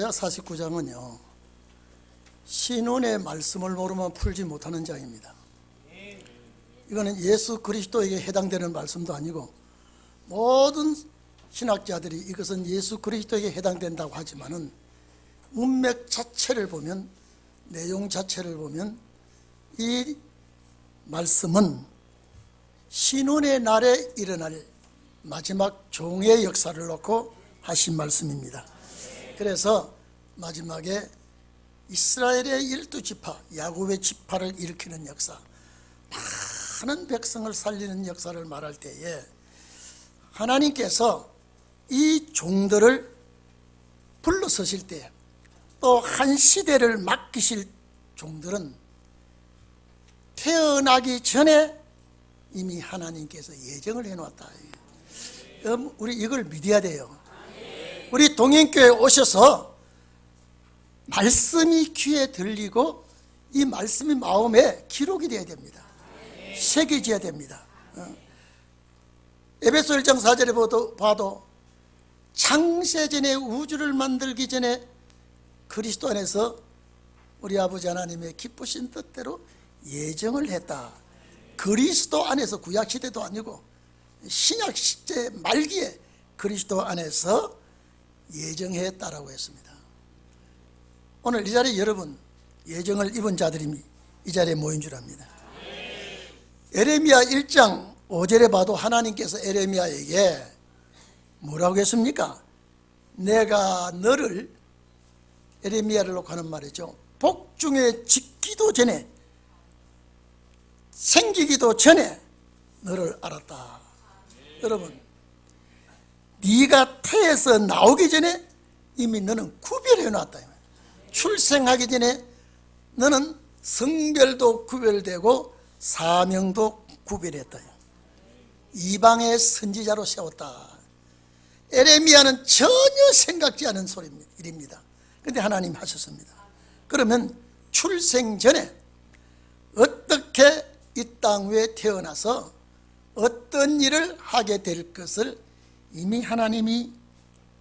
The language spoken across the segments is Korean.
이사야 49장은요 신원의 말씀을 모르면 풀지 못하는 장입니다. 이거는 예수 그리스도에게 해당되는 말씀도 아니고 모든 신학자들이 이것은 예수 그리스도에게 해당된다고 하지만은 문맥 자체를 보면, 내용 자체를 보면 이 말씀은 신원의 날에 일어날 마지막 종의 역사를 놓고 하신 말씀입니다. 그래서 마지막에 이스라엘의 12지파, 야곱의 지파를 일으키는 역사, 많은 백성을 살리는 역사를 말할 때에 하나님께서 이 종들을 불러서실 때 또 한 시대를 맡기실 종들은 태어나기 전에 이미 하나님께서 예정을 해놓았다. 우리 이걸 믿어야 돼요. 우리 동행교회에 오셔서 말씀이 귀에 들리고 이 말씀이 마음에 기록이 되어야 됩니다. 새겨져야 됩니다. 에베소 1장 4절에 봐도 창세전에 우주를 만들기 전에 그리스도 안에서 우리 아버지 하나님의 기쁘신 뜻대로 예정을 했다. 그리스도 안에서, 구약시대도 아니고 신약시대 말기에 그리스도 안에서 예정했다라고 했습니다. 오늘 이 자리에 여러분 예정을 입은 자들이 이 자리에 모인 줄 압니다. 에레미야 1장 5절에 봐도 하나님께서 에레미야에게 뭐라고 했습니까? 내가 너를, 에레미야를 놓고 하는 말이죠, 복중에 짓기도 전에, 생기기도 전에 너를 알았다. 여러분, 네가 태에서 나오기 전에 이미 너는 구별해 놨다. 출생하기 전에 너는 성별도 구별되고 사명도 구별했다. 이방의 선지자로 세웠다. 에레미야는 전혀 생각지 않은 일입니다. 그런데 하나님 하셨습니다. 그러면 출생 전에 어떻게 이 땅 위에 태어나서 어떤 일을 하게 될 것을 이미 하나님이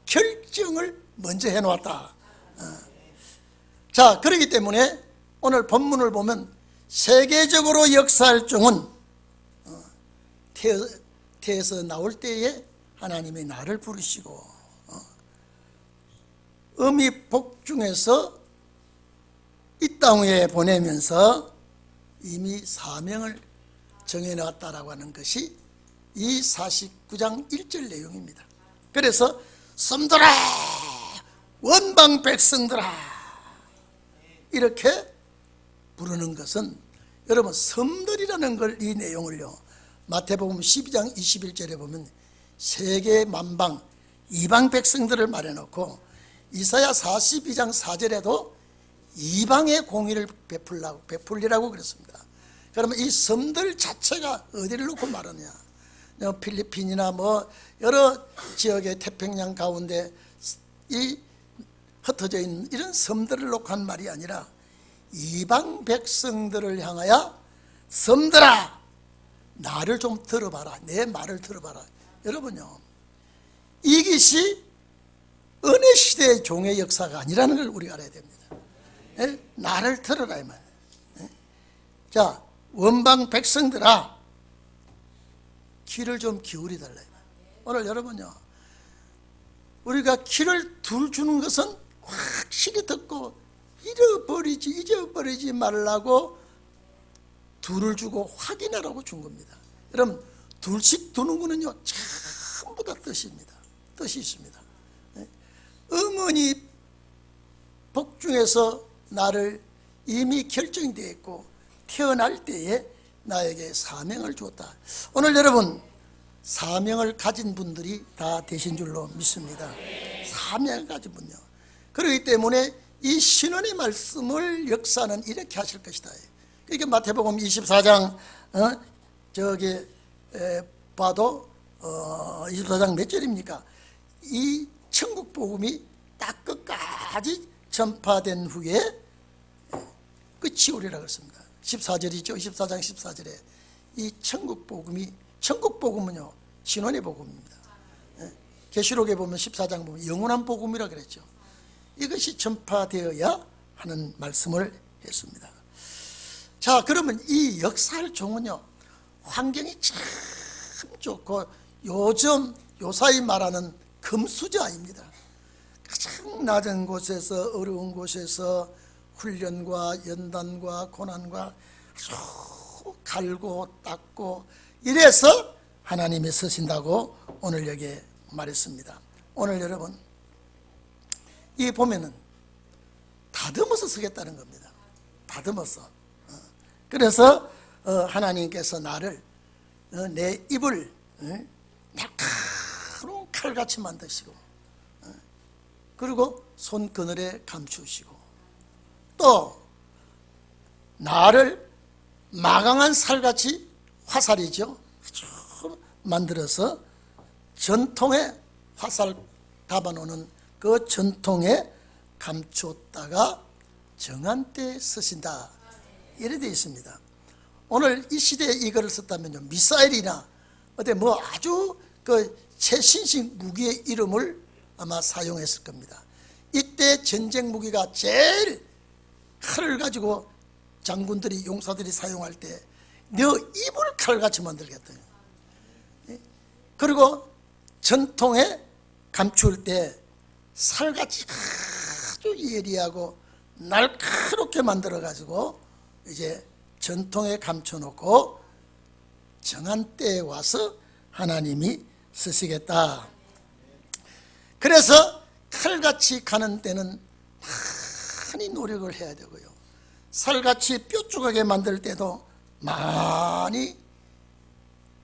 결정을 먼저 해놓았다. 자, 그렇기 때문에 오늘 본문을 보면 세계적으로 역사할 종은 태에서 나올 때에 하나님이 나를 부르시고 어미 복중에서 이 땅 위에 보내면서 이미 사명을 정해놨다라고 하는 것이 이 49장 1절 내용입니다. 그래서 섬들아, 원방 백성들아, 이렇게 부르는 것은, 여러분 섬들이라는 걸, 이 내용을요 마태복음 12장 21절에 보면 세계 만방 이방 백성들을 말해놓고 이사야 42장 4절에도 이방의 공의를 베풀리라고 그랬습니다. 그러면 이 섬들 자체가 어디를 놓고 말하냐, 필리핀이나 뭐 여러 지역의 태평양 가운데 이 흩어져 있는 이런 섬들을 놓고 한 말이 아니라 이방 백성들을 향하여 섬들아, 나를 좀 들어봐라, 내 말을 들어봐라. 여러분요, 이것이 어느 시대의 종의 역사가 아니라는 걸 우리가 알아야 됩니다. 나를 들어라 이 말. 자, 원방 백성들아, 귀를 좀 기울이 달라. 오늘 여러분요, 우리가 귀를 둘 주는 것은 확실히 듣고 잊어버리지 말라고 둘을 주고 확인하라고 준 겁니다. 여러분, 둘씩 두는 거는요 전부 다 뜻입니다. 뜻이 있습니다. 어머니 복중에서 나를 이미 결정되어 있고 태어날 때에 나에게 사명을 주었다. 오늘 여러분 사명을 가진 분들이 다 되신 줄로 믿습니다. 사명을 가진 분요. 그렇기 때문에 이 신원의 말씀을 역사는 이렇게 하실 것이다. 그러니까 마태복음 24장 봐도 24장 몇 절입니까? 이 천국 복음이 딱 끝까지 전파된 후에 끝이 오리라 그랬습니다. 14절이죠. 24장 14절에 이 천국 복음은요 신원의 복음입니다. 계시록에 보면 14장 보면 영원한 복음이라 그랬죠. 이것이 전파되어야 하는 말씀을 했습니다. 자, 그러면 이 역사할 종은요, 환경이 참 좋고 요즘 요사이 말하는 금수저입니다. 가장 낮은 곳에서, 어려운 곳에서 훈련과 연단과 고난과 갈고 닦고 이래서 하나님이 쓰신다고 오늘 여기에 말했습니다. 오늘 여러분, 이 보면은 다듬어서 쓰겠다는 겁니다. 다듬어서. 그래서 하나님께서 나를, 내 입을 날카로운 칼같이 만드시고, 그리고 손그늘에 감추시고, 또 나를 마강한 살같이, 화살이죠, 만들어서 전통에 화살 담아놓는 그 전통에 감추었다가 정한 때에 쓰신다, 이래 되어 있습니다. 오늘 이 시대에 이거를 썼다면요, 미사일이나 어디 뭐 아주 그 최신식 무기의 이름을 아마 사용했을 겁니다. 이때 전쟁 무기가 제일 칼을 가지고 장군들이, 용사들이 사용할 때 너 입을 칼같이 만들겠다. 그리고 전통에 감출 때 살같이 아주 예리하고 날카롭게 만들어 가지고 이제 전통에 감춰놓고 정한 때에 와서 하나님이 쓰시겠다. 그래서 칼같이 가는 때는 많이 노력을 해야 되고요, 살같이 뾰족하게 만들 때도 많이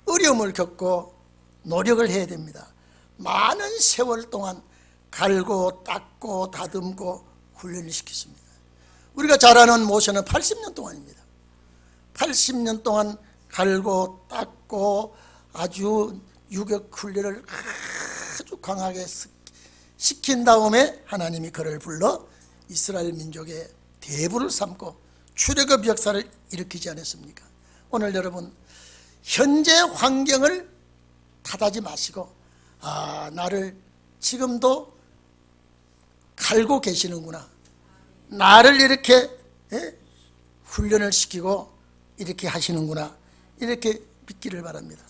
어려움을 겪고 노력을 해야 됩니다. 많은 세월 동안 갈고 닦고 다듬고 훈련을 시켰습니다. 우리가 잘 아는 모세는 80년 동안입니다. 80년 동안 갈고 닦고 아주 유격 훈련을 아주 강하게 시킨 다음에 하나님이 그를 불러 이스라엘 민족의 대부를 삼고 출애굽 역사를 일으키지 않았습니까? 오늘 여러분, 현재 환경을 탓하지 마시고, 나를 지금도 갈고 계시는구나, 나를 이렇게 훈련을 시키고 이렇게 하시는구나, 이렇게 믿기를 바랍니다.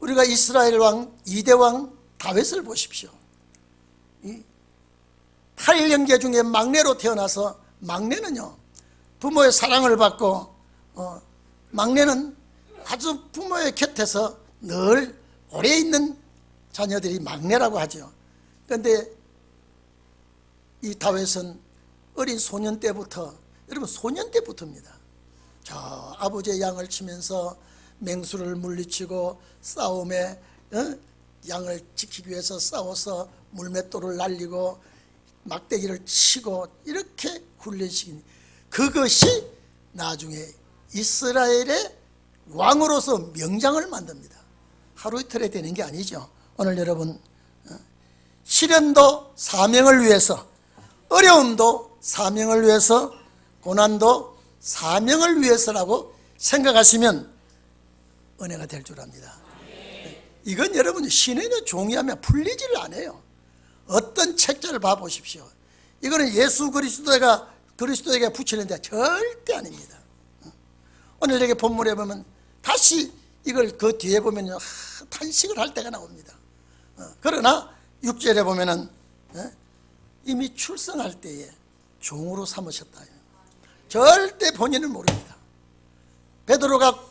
우리가 이스라엘 왕, 2대 왕 다윗을 보십시오. 8형제 중에 막내로 태어나서, 막내는요 부모의 사랑을 받고, 막내는 아주 부모의 곁에서 늘 오래 있는 자녀들이 막내라고 하죠. 그런데 이 다윗은 어린 소년 때부터, 여러분 소년 때부터입니다, 저 아버지의 양을 치면서 맹수를 물리치고 싸움에, 양을 지키기 위해서 싸워서 물맷돌을 날리고 막대기를 치고 이렇게 훈련시킨, 그것이 나중에 이스라엘의 왕으로서 명장을 만듭니다. 하루 이틀에 되는 게 아니죠. 오늘 여러분, 시련도 사명을 위해서, 어려움도 사명을 위해서, 고난도 사명을 위해서라고 생각하시면 은혜가 될 줄 압니다. 이건 여러분 신의 종이하면 풀리지를 않아요. 어떤 책자를 봐보십시오. 이거는 예수 그리스도에게 붙이는데 절대 아닙니다. 오늘 여기 본문에 보면 다시 이걸 그 뒤에 보면요, 탄식을 할 때가 나옵니다. 그러나 6절에 보면은 이미 출생할 때에 종으로 삼으셨다. 절대 본인은 모릅니다. 베드로가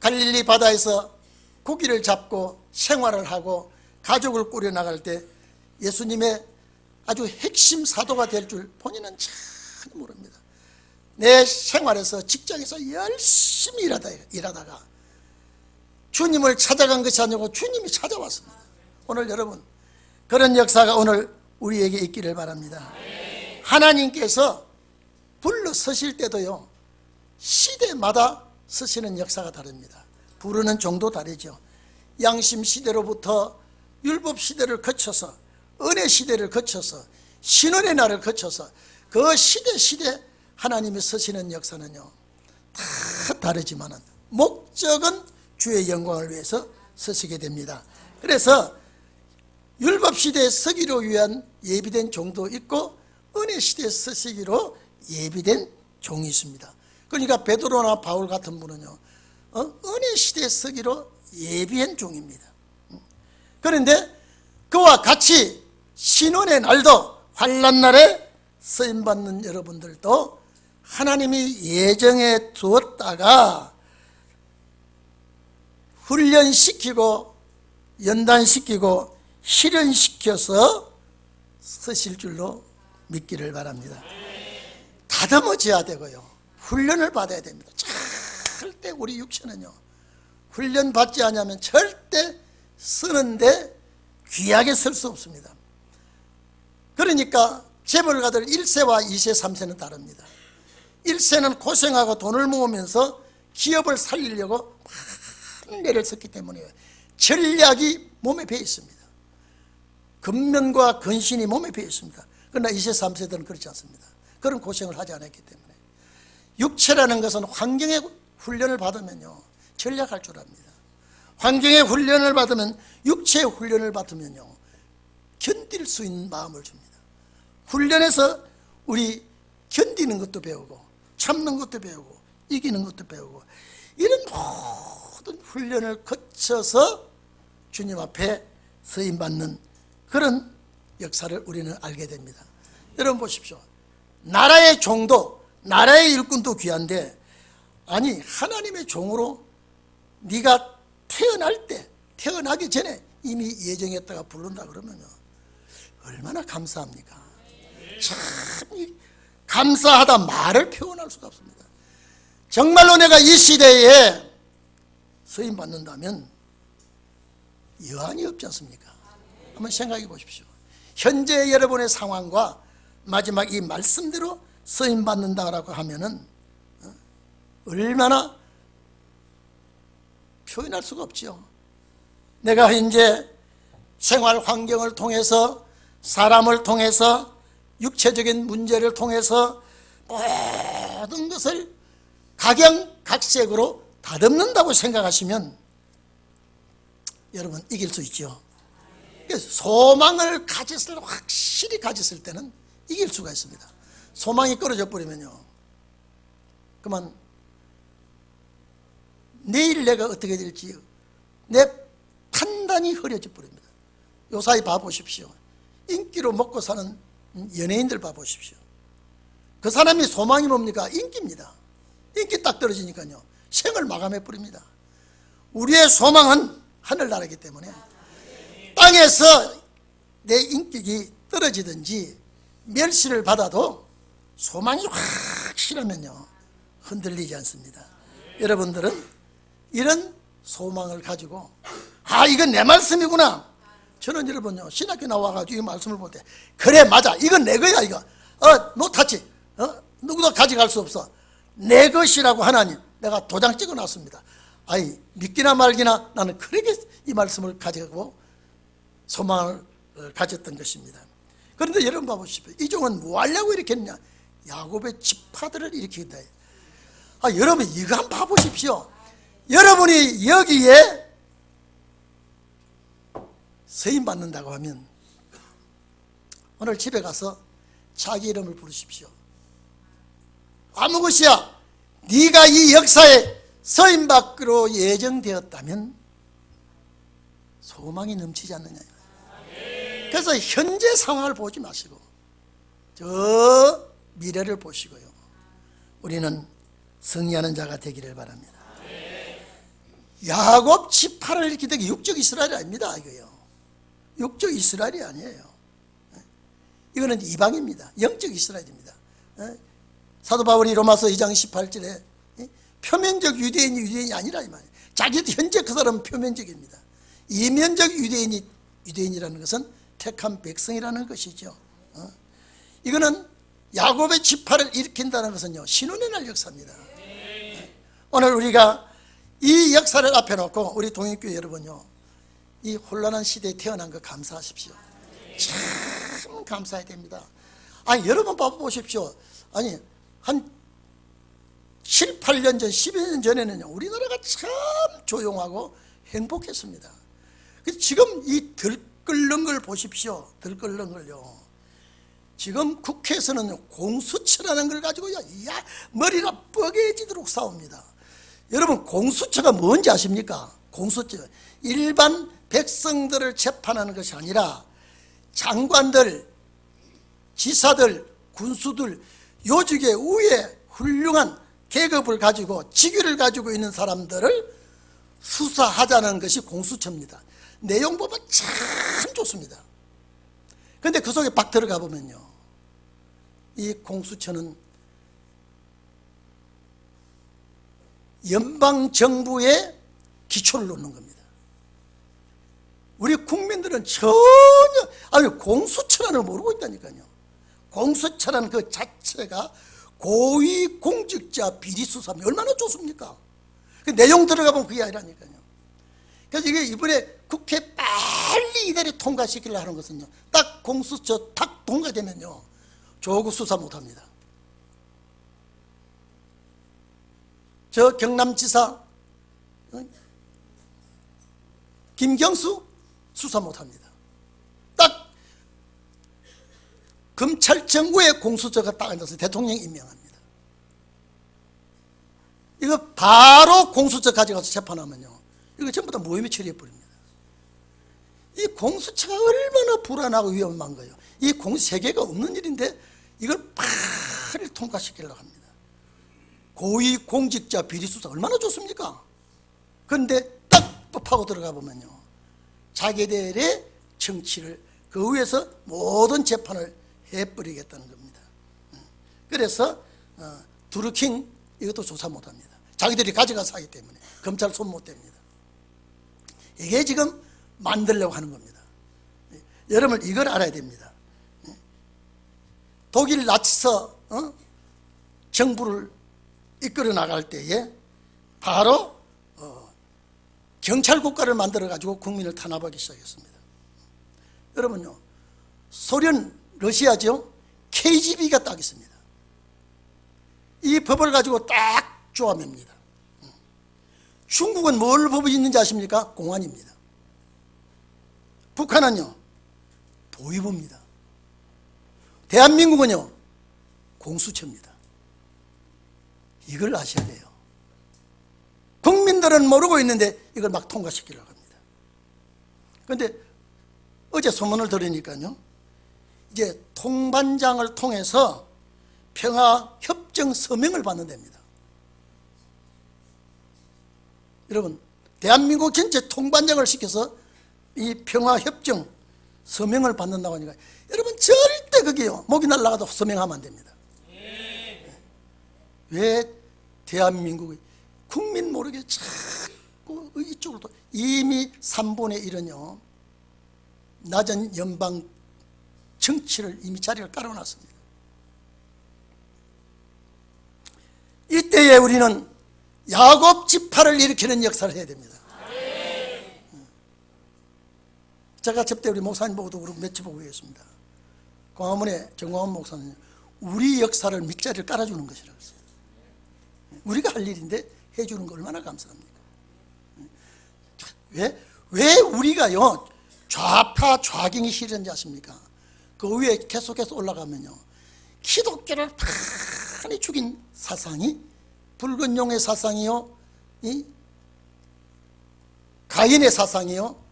갈릴리 바다에서 고기를 잡고 생활을 하고 가족을 꾸려나갈 때 예수님의 아주 핵심 사도가 될 줄 본인은 전혀 모릅니다. 내 생활에서, 직장에서 열심히 일하다가 주님을 찾아간 것이 아니고 주님이 찾아왔습니다. 오늘 여러분, 그런 역사가 오늘 우리에게 있기를 바랍니다. 하나님께서 불러 서실 때도요, 시대마다 서시는 역사가 다릅니다. 부르는 정도 다르죠. 양심 시대로부터 율법 시대를 거쳐서, 은혜 시대를 거쳐서, 신원의 날을 거쳐서 그 시대 하나님이 서시는 역사는요 다 다르지만은 목적은 주의 영광을 위해서 서시게 됩니다. 그래서 율법 시대에 서기로 위한 예비된 종도 있고 은혜 시대에 쓰시기로 예비된 종이 있습니다. 그러니까 베드로나 바울 같은 분은요, 은혜 시대에 쓰기로 예비한 종입니다. 그런데 그와 같이 신원의 날도 환난 날에 쓰임받는 여러분들도 하나님이 예정해 두었다가 훈련시키고 연단시키고 실현시켜서 쓰실 줄로 믿기를 바랍니다. 다듬어져야 되고요, 훈련을 받아야 됩니다. 절대 우리 육체는요, 훈련 받지 않으면 절대 쓰는데 귀하게 쓸 수 없습니다. 그러니까 재벌가들 1세와 2세, 3세는 다릅니다. 1세는 고생하고 돈을 모으면서 기업을 살리려고 많은 애를 썼기 때문에 전략이 몸에 배어 있습니다. 근면과 근신이 몸에 배어 있습니다. 그러나 2세, 3세들은 그렇지 않습니다. 그런 고생을 하지 않았기 때문에. 육체라는 것은 환경의 훈련을 받으면요, 전략할 줄 압니다. 환경의 훈련을 받으면, 육체의 훈련을 받으면요, 견딜 수 있는 마음을 줍니다. 훈련에서 우리 견디는 것도 배우고 참는 것도 배우고 이기는 것도 배우고, 이런 모든 훈련을 거쳐서 주님 앞에 서임받는 그런 역사를 우리는 알게 됩니다. 여러분 보십시오. 나라의 종도, 나라의 일꾼도 귀한데, 아니 하나님의 종으로 네가 태어날 때, 태어나기 전에 이미 예정했다가 부른다 그러면요, 얼마나 감사합니까? 참 감사하다 말을 표현할 수가 없습니다. 정말로 내가 이 시대에 서임 받는다면 여한이 없지 않습니까? 한번 생각해 보십시오. 현재 여러분의 상황과 마지막 이 말씀대로 서임 받는다라고 하면은 얼마나 표현할 수가 없죠. 내가 현재 생활 환경을 통해서, 사람을 통해서, 육체적인 문제를 통해서 모든 것을 각양각색으로 다듬는다고 생각하시면 여러분 이길 수 있죠. 소망을 확실히 가졌을 때는 이길 수가 있습니다. 소망이 끊어져 버리면요, 그만 내일 내가 어떻게 될지 내 판단이 흐려져 버립니다. 요사이 봐보십시오. 인기로 먹고 사는 연예인들 봐보십시오. 그 사람이 소망이 뭡니까? 인기입니다. 인기 딱 떨어지니까요, 생을 마감해 버립니다. 우리의 소망은 하늘나라이기 때문에 땅에서 내 인격이 떨어지든지 멸시를 받아도 소망이 확실하면요, 흔들리지 않습니다. 여러분들은 이런 소망을 가지고, 이건 내 말씀이구나. 저는 여러분요, 신학교 나와가지고 이 말씀을 볼 때, 그래 맞아, 이건 내 거야. 이거 노타치, 누구도 가져갈 수 없어, 내 것이라고 하나님 내가 도장 찍어놨습니다. 믿기나 말기나 나는 그렇게 이 말씀을 가지고 소망을 가졌던 것입니다. 그런데 여러분 봐보십시오. 이 종은 뭐 하려고 이렇게 했냐? 야곱의 지파들을 일으키겠다. 여러분 이거 한번 봐보십시오. 여러분이 여기에 서임 받는다고 하면 오늘 집에 가서 자기 이름을 부르십시오. 아무 것이야, 네가 이 역사에 서임 받기로 예정되었다면 소망이 넘치지 않느냐. 그래서 현재 상황을 보지 마시고 저 미래를 보시고요, 우리는 승리하는 자가 되기를 바랍니다. 야곱 지파를 일으키던 게 육적 이스라엘이 아닙니다. 이거요, 육적 이스라엘이 아니에요. 이거는 이방입니다. 영적 이스라엘입니다. 사도 바울이 로마서 2장 18절에 표면적 유대인이 아니라 이 말이에요. 자기도 현재 그 사람은 표면적입니다. 이면적 유대인이라는 것은 택한 백성이라는 것이죠. 이거는 야곱의 지파를 일으킨다는 것은요, 신혼의 날 역사입니다. 오늘 우리가 이 역사를 앞에 놓고 우리 동익교회 여러분요, 이 혼란한 시대에 태어난 거 감사하십시오. 참 감사해야 됩니다. 여러분 봐보십시오. 한 7, 8년 전, 10여 년 전에는요, 우리나라가 참 조용하고 행복했습니다. 지금 이 들끓는 걸 보십시오. 들끓는 걸요, 지금 국회에서는 공수처라는 걸 가지고요, 이야 머리가 뻐개지도록 싸웁니다. 여러분, 공수처가 뭔지 아십니까? 공수처, 일반 백성들을 재판하는 것이 아니라 장관들, 지사들, 군수들, 요직의 위에 훌륭한 계급을 가지고 직위를 가지고 있는 사람들을 수사하자는 것이 공수처입니다. 내용 보면 참 좋습니다. 그런데 그 속에 박 들어가 보면요, 이 공수처는 연방정부의 기초를 놓는 겁니다. 우리 국민들은 전혀 공수처라는 걸 모르고 있다니까요. 공수처라는 그 자체가 고위공직자 비리수사면 얼마나 좋습니까? 그 내용 들어가 보면 그게 아니라니까요. 그래서 이게 이번에 국회 빨리 이달에 통과시키려고 하는 것은요, 딱 공수처 딱 통과되면요, 조국 수사 못합니다. 저 경남지사 김경수 수사 못합니다. 딱 검찰정부에 공수처가 딱 앉아서 대통령 임명합니다. 이거 바로 공수처 가져가서 재판하면요, 이거 전부 다 무혐의 처리해버립니다. 이 공수처가 얼마나 불안하고 위험한 거예요. 이 세계가 없는 일인데 이걸 빨리 통과시키려고 합니다. 고위공직자 비리수사 얼마나 좋습니까? 그런데 딱 법하고 들어가 보면요, 자기들의 정치를 그 위에서 모든 재판을 해버리겠다는 겁니다. 그래서 드루킹 이것도 조사 못합니다. 자기들이 가져가서 하기 때문에 검찰 손 못 댑니다. 이게 지금 만들려고 하는 겁니다. 여러분, 이걸 알아야 됩니다. 독일 나치서 정부를 이끌어 나갈 때에 바로 경찰 국가를 만들어 가지고 국민을 탄압하기 시작했습니다. 여러분요, 소련, 러시아죠, KGB가 딱 있습니다. 이 법을 가지고 딱 조합합니다. 중국은 뭘 법이 있는지 아십니까? 공안입니다. 북한은요, 보위부입니다. 대한민국은요, 공수처입니다. 이걸 아셔야 돼요. 국민들은 모르고 있는데 이걸 막 통과시키려고 합니다. 그런데 어제 소문을 들으니까요, 이제 통반장을 통해서 평화협정 서명을 받는답니다. 여러분, 대한민국 전체 통반장을 시켜서 이 평화협정 서명을 받는다고 하니까 여러분, 절대 그게요, 목이 날아가도 서명하면 안 됩니다. 왜 대한민국의 국민 모르게 자꾸 이쪽으로 또 이미 3분의 1은요 낮은 연방 정치를 이미 자리를 깔아놨습니다. 이때에 우리는 야곱 지파를 일으키는 역사를 해야 됩니다. 제가 저때 우리 목사님 보고도 그러고 며칠 보고 있습니다. 광화문에 정광훈 목사님, 우리 역사를 밑자리를 깔아주는 것이라고 했어요. 우리가 할 일인데 해주는 거 얼마나 감사합니까? 왜 우리가요 좌파 좌경이 싫은지 아십니까? 그 위에 계속해서 올라가면요, 기독교를 많이 죽인 사상이 붉은 용의 사상이요, 가인의 사상이요,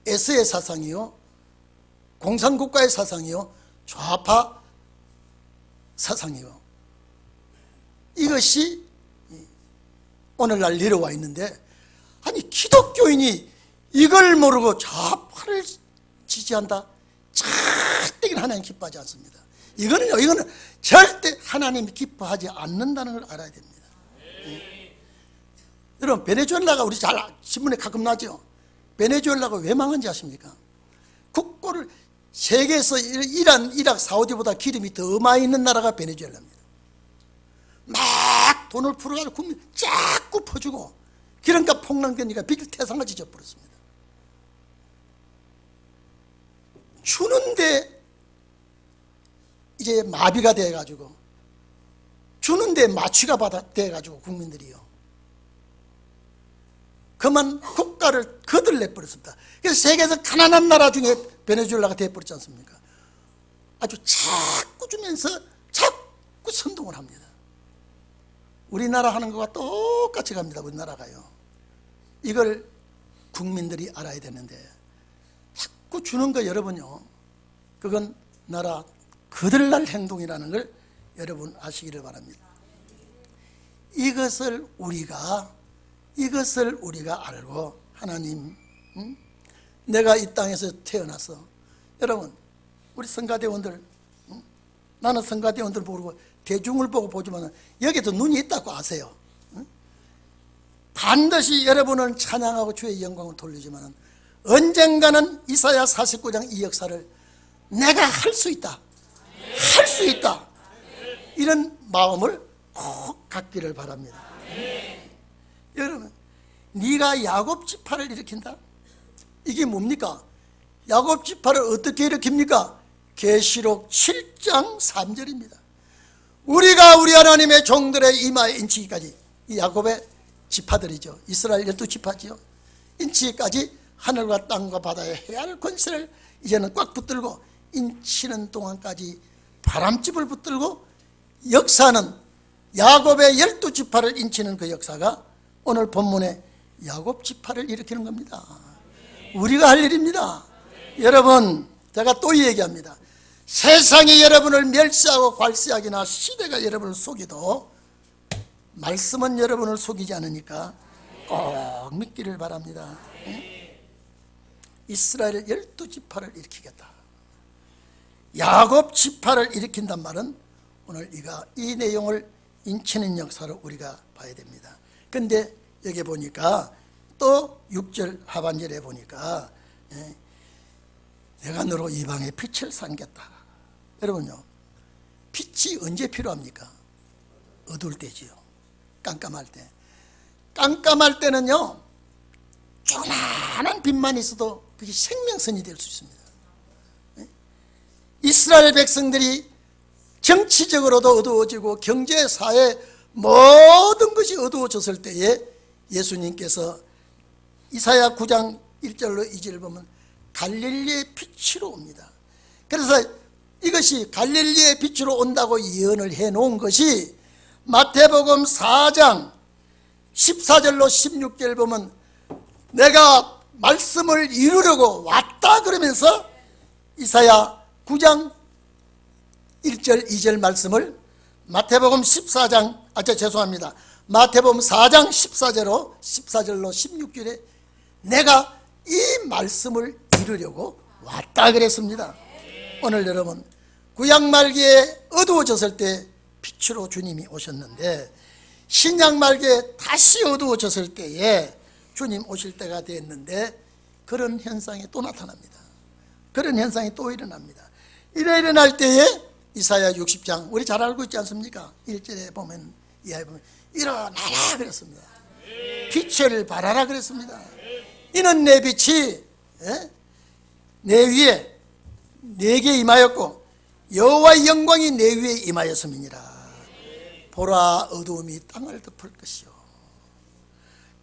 에스의 사상이요, 공산국가의 사상이요, 좌파 사상이요, 이것이 오늘날 내려와 있는데, 아니 기독교인이 이걸 모르고 좌파를 지지한다? 절대 하나님 기뻐하지 않습니다. 이거는 절대 하나님이 기뻐하지 않는다는 걸 알아야 됩니다. 여러분, 베네수엘라가 우리 잘 신문에 가끔 나죠. 베네수엘라가 왜 망한지 아십니까? 국고를 세계에서 이란, 이락, 사우디보다 기름이 더 많이 있는 나라가 베네수엘라입니다. 막 돈을 풀어가지고 국민 자꾸 퍼주고 기름값 폭락되니까 빚을 태산같이 져버렸습니다. 주는데 이제 마비가 돼가지고, 주는데 마취가 돼가지고 국민들이요, 그만 국가를 거들내버렸습니다. 그래서 세계에서 가난한 나라 중에 베네수엘라가 돼버렸지 않습니까? 아주 자꾸 주면서 자꾸 선동을 합니다. 우리나라 하는 것과 똑같이 갑니다. 우리나라가요. 이걸 국민들이 알아야 되는데, 자꾸 주는 거 여러분요, 그건 나라 그들날 행동이라는 걸 여러분 아시기를 바랍니다. 이것을 우리가 알고, 하나님, 내가 이 땅에서 태어나서, 여러분 우리 성가대원들, 나는 성가대원들 모르고 대중을 보고 보지만 여기도 눈이 있다고 아세요. 반드시 여러분은 찬양하고 주의 영광을 돌리지만 언젠가는 이사야 49장 이 역사를 내가 할 수 있다, 할 수 있다, 이런 마음을 꼭 갖기를 바랍니다. 여러분, 네가 야곱 지파를 일으킨다? 이게 뭡니까? 야곱 지파를 어떻게 일으킵니까? 계시록 7장 3절입니다. 우리가 우리 하나님의 종들의 이마에 인치기까지, 이 야곱의 지파들이죠. 이스라엘 12지파지요. 인치기까지 하늘과 땅과 바다에 해할 권세를 이제는 꽉 붙들고 인치는 동안까지 바람집을 붙들고 역사는 야곱의 12지파를 인치는 그 역사가 오늘 본문에 야곱 지파를 일으키는 겁니다. 우리가 할 일입니다. 여러분, 제가 또 얘기합니다. 세상이 여러분을 멸시하고 괄시하기나 시대가 여러분을 속이도 말씀은 여러분을 속이지 않으니까 꼭 믿기를 바랍니다. 이스라엘 12지파를 일으키겠다. 야곱 지파를 일으킨단 말은 오늘 이 내용을 인치는 역사로 우리가 봐야 됩니다. 근데 여기 보니까 또 6절 하반절에 보니까 내가 너로 이방의 빛을 삼겠다. 여러분요, 빛이 언제 필요합니까? 어두울 때지요. 깜깜할 때. 깜깜할 때는요, 조그마한 빛만 있어도 그게 생명선이 될 수 있습니다. 이스라엘 백성들이 정치적으로도 어두워지고 경제, 사회 모든 것이 어두워졌을 때에 예수님께서 이사야 9장 1절로 2절을 보면 갈릴리의 빛으로 옵니다. 그래서 이것이 갈릴리의 빛으로 온다고 예언을 해놓은 것이 마태복음 4장 14절로 16절 보면 내가 말씀을 이루려고 왔다 그러면서 이사야 9장 1절 2절 말씀을 마태복음 14장 죄송합니다. 마태복음 4장 14절로 16절에 내가 이 말씀을 이루려고 왔다 그랬습니다. 오늘 여러분, 구약 말기에 어두워졌을 때 빛으로 주님이 오셨는데 신약 말기에 다시 어두워졌을 때에 주님 오실 때가 됐는데 그런 현상이 또 나타납니다. 그런 현상이 또 일어납니다. 일어날 때에 이사야 60장 우리 잘 알고 있지 않습니까? 1절에 보면 이하에 보면 일어나라 그랬습니다. 빛을 발하라 그랬습니다. 이는 내 빛이 내 위에 내게 임하였고 여호와의 영광이 내 위에 임하였음이니라. 보라, 어두움이 땅을 덮을 것이요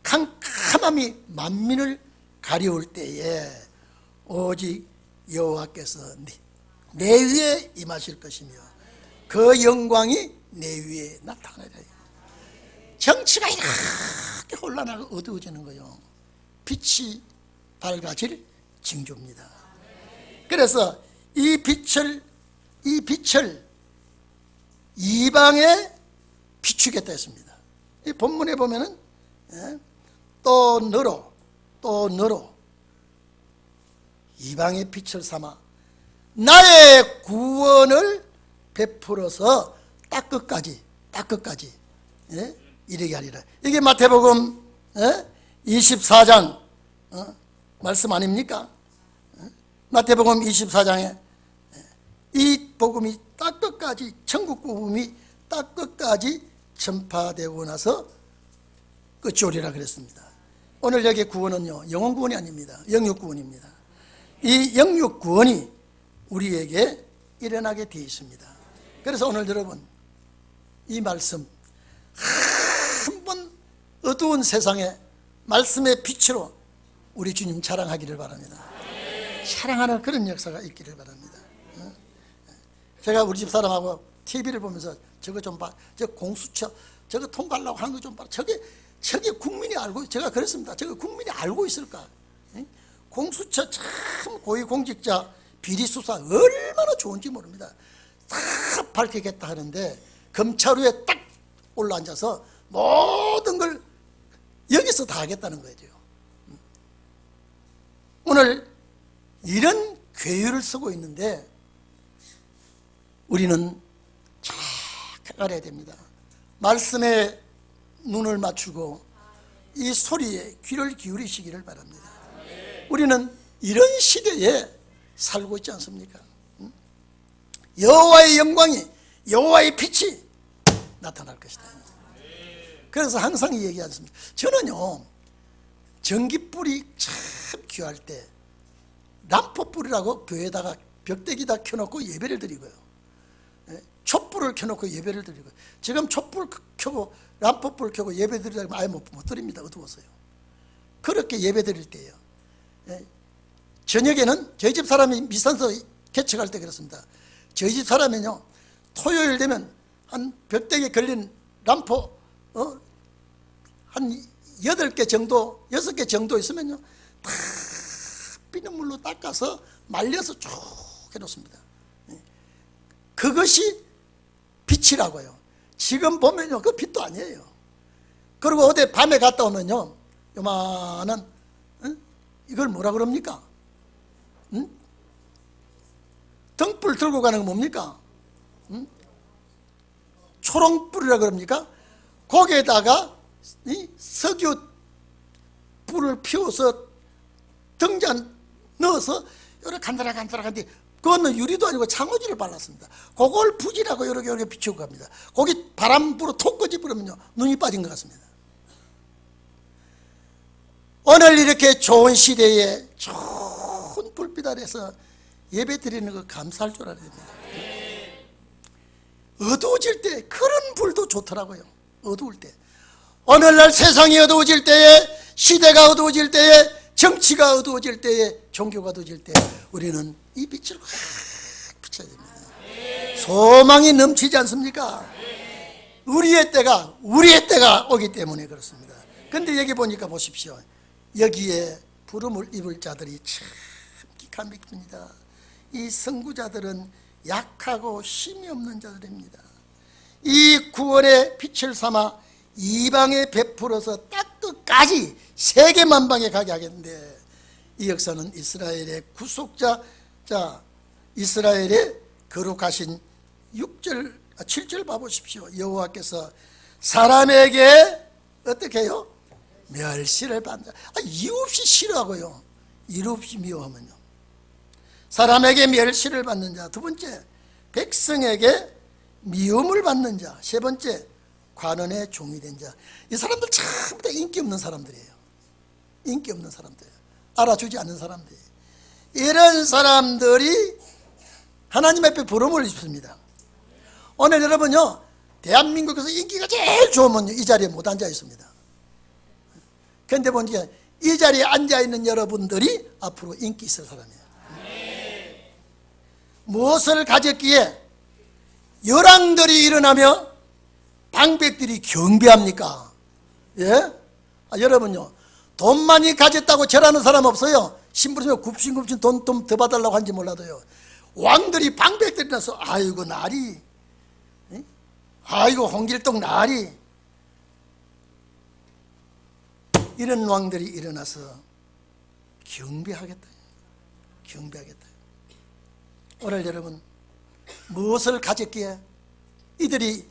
캄캄함이 만민을 가려울 때에 오직 여호와께서 내 위에 임하실 것이며 그 영광이 내 위에 나타나리라. 정치가 이렇게 혼란하고 어두워지는 거요, 빛이 밝아질 징조입니다. 그래서 이 빛을 이방에 비추겠다 했습니다. 이 본문에 보면은 또 너로 이방의 빛을 삼아 나의 구원을 베풀어서 딱 끝까지 이르게 하리라. 이게 마태복음 24장 말씀 아닙니까? 마태복음 24장에 이 복음이 딱 끝까지, 천국 복음이 딱 끝까지 전파되고 나서 끝이 오리라 그랬습니다. 오늘 여기 구원은요, 영혼 구원이 아닙니다. 영육 구원입니다. 이 영육 구원이 우리에게 일어나게 되어 있습니다. 그래서 오늘 여러분, 이 말씀 한번 어두운 세상에 말씀의 빛으로 우리 주님 자랑하기를 바랍니다. 자랑하는 그런 역사가 있기를 바랍니다. 제가 우리 집 사람하고 TV를 보면서 저거 좀 봐, 저 공수처 저거 통과하려고 하는 거 좀 봐. 저게 국민이 알고, 제가 그랬습니다. 저거 국민이 알고 있을까? 공수처 참 고위공직자 비리수사 얼마나 좋은지 모릅니다. 다 밝히겠다 하는데 검찰 위에 딱 올라앉아서 모든 걸 여기서 다 하겠다는 거죠. 오늘 이런 괴유를 쓰고 있는데 우리는 잘 알아야 됩니다. 말씀에 눈을 맞추고 이 소리에 귀를 기울이시기를 바랍니다. 우리는 이런 시대에 살고 있지 않습니까? 여호와의 영광이, 여호와의 빛이 나타날 것이다. 그래서 항상 얘기하지 않습니까? 저는요, 전기불이 참 귀할 때 람포불이라고 교회에다가 벽대기다 켜놓고 예배를 드리고요, 촛불을 켜놓고 예배를 드리고요. 지금 촛불 켜고 람포불 켜고 예배 드리려면 아예 못 드립니다. 어두워서요. 그렇게 예배 드릴 때예요. 저녁에는 저희 집 사람이 미산서 개척할 때 그렇습니다. 저희 집 사람은요, 토요일 되면 한 벽대기에 걸린 람포 한 8개 정도, 6개 정도 있으면요, 다 비눗물로 닦아서 말려서 쭉 해놓습니다. 그것이 빛이라고요. 지금 보면요, 그 빛도 아니에요. 그리고 어디 밤에 갔다 오면요, 요만한 이걸 뭐라 그럽니까? 등불 들고 가는 거 뭡니까? 초롱불이라 그럽니까? 거기에다가 석유 불을 피워서 등잔 넣어서 이렇게 간다라간데 그거는 유리도 아니고 창호지를 발랐습니다. 그걸 부지라고 이렇게 비추고 갑니다. 거기 바람 불어 톡 꺼지 부르면요, 눈이 빠진 것 같습니다. 오늘 이렇게 좋은 시대에 좋은 불빛 아래서 예배 드리는 거 감사할 줄 알아야 됩니다. 어두워질 때 그런 불도 좋더라고요. 어두울 때. 오늘날 세상이 어두워질 때에, 시대가 어두워질 때에, 정치가 어두워질 때에, 종교가 어두워질 때 우리는 이 빛을 확 비춰야 됩니다. 소망이 넘치지 않습니까? 우리의 때가 오기 때문에 그렇습니다. 근데 여기 보니까 보십시오. 여기에 부름을 입을 자들이 참 기가 막힙니다. 이 선구자들은 약하고 힘이 없는 자들입니다. 이 구원의 빛을 삼아 이방에 베풀어서 딱 끝까지 세계 만방에 가게 하겠는데, 이 역사는 이스라엘의 구속자, 이스라엘의 거룩하신 7절 봐보십시오. 여호와께서 사람에게 어떻게 해요? 멸시를 받는다. 이유 없이 싫어하고요, 이유 없이 미워하면요, 사람에게 멸시를 받는 자. 두 번째, 백성에게 미움을 받는 자. 세 번째, 관원의 종이 된 자. 이 사람들 전부 다 인기 없는 사람들이에요. 인기 없는 사람들, 알아주지 않는 사람들. 이런 사람들이 하나님 앞에 부름을 입습니다. 오늘 여러분요, 대한민국에서 인기가 제일 좋으면 이 자리에 못 앉아 있습니다. 그런데 보니까 이 자리에 앉아 있는 여러분들이 앞으로 인기 있을 사람이에요. 무엇을 가졌기에 열왕들이 일어나며 방백들이 경배합니까? 예? 여러분요, 돈 많이 가졌다고 절하는 사람 없어요. 심부름에 굽신굽신 돈 좀 더 받으려고 한지 몰라도요, 왕들이 방백들이 나서 아이고 나리, 아이고 홍길동 나리, 이런 왕들이 일어나서 경배하겠다. 오늘 여러분, 무엇을 가졌기에 이들이,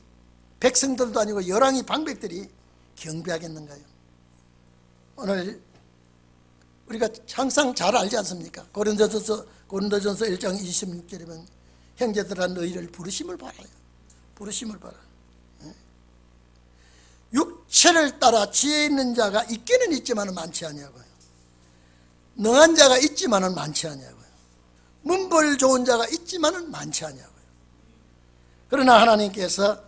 백성들도 아니고 열왕이 방백들이 경배하겠는가요? 오늘 우리가 항상 잘 알지 않습니까? 고린도전서 1장 26절이면 형제들아 너희를 부르심을 바라요. 부르심을 바라. 육체를 따라 지혜 있는 자가 있기는 있지만은 많지 아니하고요, 능한 자가 있지만은 많지 아니하고요, 문벌 좋은 자가 있지만은 많지 아니하고요. 그러나 하나님께서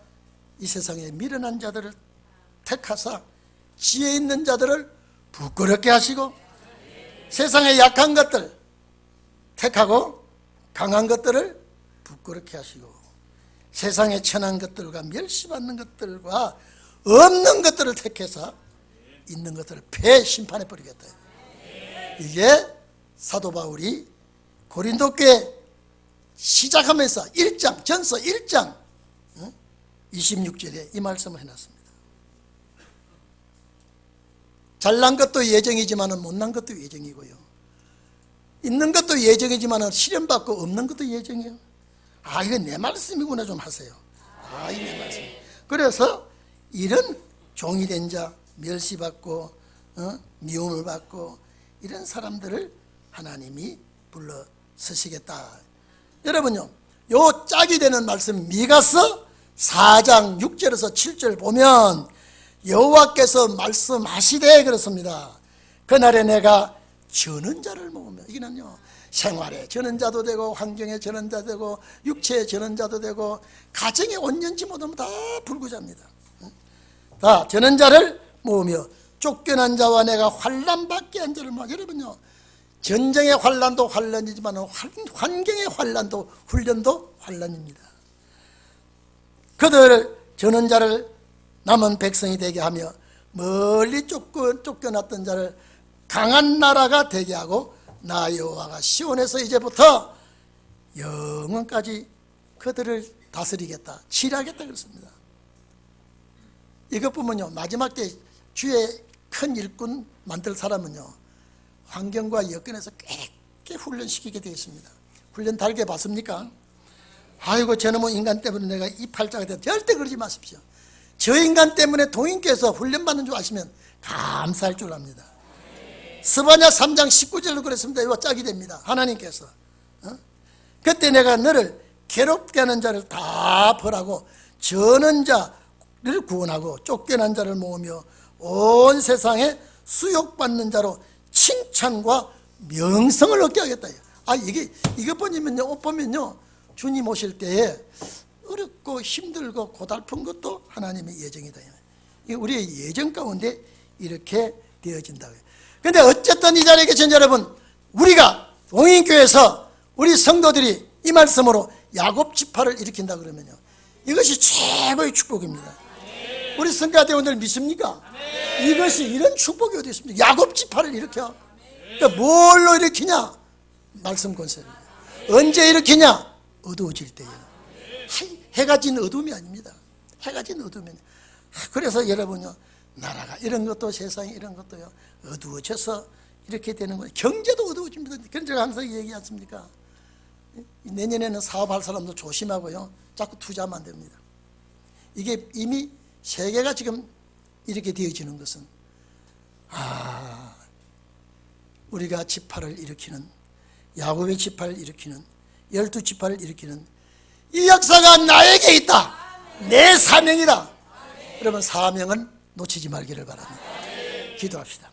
이 세상에 미련한 자들을 택하사 지혜 있는 자들을 부끄럽게 하시고, 세상의 약한 것들 택하고 강한 것들을 부끄럽게 하시고, 세상에 천한 것들과 멸시받는 것들과 없는 것들을 택해서 있는 것들을 패심판해 버리겠다. 이게 사도 바울이 고린도 교회 시작하면서 1장 전서 1장 26절에 이 말씀을 해놨습니다. 잘난 것도 예정이지만 못난 것도 예정이고요, 있는 것도 예정이지만 시련받고 없는 것도 예정이에요. 아, 이거 내 말씀이구나 좀 하세요. 아, 이게 내 말씀. 그래서 이런 종이 된 자, 멸시받고 미움을 받고 이런 사람들을 하나님이 불러 서시겠다. 여러분요, 요 짝이 되는 말씀 미가서 4장 6절에서 7절 보면 여호와께서 말씀하시되 그렇습니다. 그날에 내가 저는 자를 모으며, 이게는요 생활에 저는 자도 되고 환경에 저는 자 되고 육체에 저는 자도 되고 가정에 온전치 못하면 다 불구자입니다. 다 저는 자를 모으며 쫓겨난 자와 내가 환난 받게 한 자를 모으며. 여러분요, 전쟁의 환난도 환난이지만 환경의 환난도 훈련도 환난입니다. 그들 저는 자를 남은 백성이 되게 하며 멀리 쫓겨났던 자를 강한 나라가 되게 하고 나 여호와가 시온에서 이제부터 영원까지 그들을 다스리겠다, 치리하겠다 그랬습니다. 이것 보면요, 마지막 때 주의 큰 일꾼 만들 사람은요 환경과 여건에서 꽤 훈련시키게 되어 있습니다. 훈련 달게 봤습니까? 아이고 저놈의 인간 때문에 내가 이 팔자가 됐다. 절대 그러지 마십시오. 저 인간 때문에 동인께서 훈련받는 줄 아시면 감사할 줄 압니다. 스바냐 3장 19절로 그랬습니다. 이거 짝이 됩니다. 하나님께서 그때 내가 너를 괴롭게 하는 자를 다 벌하고 저는 자를 구원하고 쫓겨난 자를 모으며 온 세상에 수욕받는 자로 칭찬과 명성을 얻게 하겠다. 아, 이거 보면요 주님 오실 때에 어렵고 힘들고 고달픈 것도 하나님의 예정이다. 이게 우리의 예정 가운데 이렇게 되어진다고요. 그런데 어쨌든 이 자리에 계신 여러분, 우리가 동인교회에서 우리 성도들이 이 말씀으로 야곱 지파를 일으킨다 그러면요 이것이 최고의 축복입니다. 우리 성가대원들 믿습니까? 이것이 이런 축복이 어디 있습니까? 야곱 지파를 일으켜. 그러니까 뭘로 일으키냐? 말씀 권세를. 언제 일으키냐? 어두워질 때예요. 해가 진 어둠이 아닙니다. 해가 진 어둠이 아닙니다. 그래서 여러분요, 나라가 이런 것도 세상이 이런 것도요 어두워져서 이렇게 되는 거예요. 경제도 어두워집니다. 그런 제가 항상 얘기하지 않습니까? 내년에는 사업할 사람도 조심하고요, 자꾸 투자하면 안 됩니다. 이게 이미 세계가 지금 이렇게 되어지는 것은 우리가 지파를 일으키는, 야곱의 지파를 일으키는, 12지파를 일으키는 이 역사가 나에게 있다. 내 사명이다. 여러분, 사명은 놓치지 말기를 바랍니다. 기도합시다.